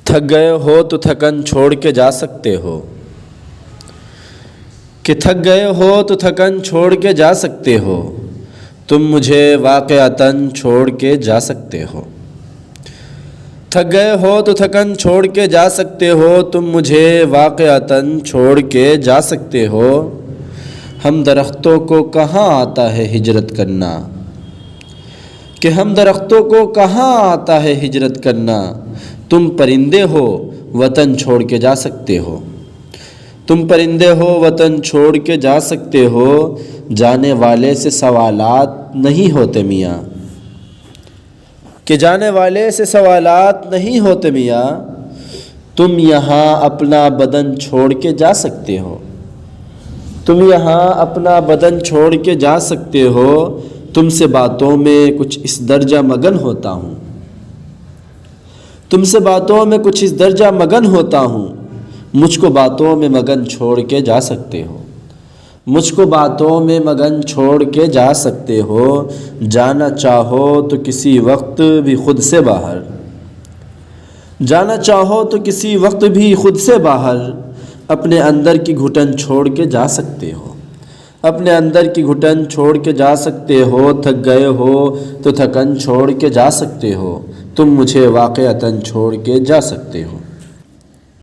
تھک گئے ہو تو تھکن چھوڑ کے جا سکتے ہو، کہ تھک گئے ہو تو تھکن چھوڑ کے جا سکتے ہو، تم مجھے واقعتاً چھوڑ کے جا سکتے ہو۔ تھک گئے ہو تو تھکن چھوڑ کے جا سکتے ہو، تم مجھے واقعتاً چھوڑ کے جا سکتے ہو۔ ہم درختوں کو کہاں آتا ہے ہجرت کرنا، کہ ہم درختوں کو کہاں آتا ہے ہجرت کرنا، تم پرندے ہو وطن چھوڑ کے جا سکتے ہو۔ تم پرندے ہو وطن چھوڑ کے جا سکتے ہو، جانے والے سے سوالات نہیں ہوتے میاں، کہ جانے والے سے سوالات نہیں ہوتے میاں، تم یہاں اپنا بدن چھوڑ کے جا سکتے ہو۔ تم یہاں اپنا بدن چھوڑ کے جا سکتے ہو، تم سے باتوں میں کچھ اس درجہ مگن ہوتا ہوں، تم سے باتوں میں کچھ اس درجہ مگن ہوتا ہوں، مجھ کو باتوں میں مگن چھوڑ کے جا سکتے ہو۔ مجھ کو باتوں میں مگن چھوڑ کے جا سکتے ہو، جانا چاہو تو کسی وقت بھی خود سے باہر، جانا چاہو تو کسی وقت بھی خود سے باہر، اپنے اندر کی گھٹن چھوڑ کے جا سکتے ہو۔ اپنے اندر کی گھٹن چھوڑ کے جا سکتے ہو، تھک گئے ہو تو تھکن چھوڑ کے جا سکتے ہو، تم مجھے واقعتاً چھوڑ کے جا سکتے ہو۔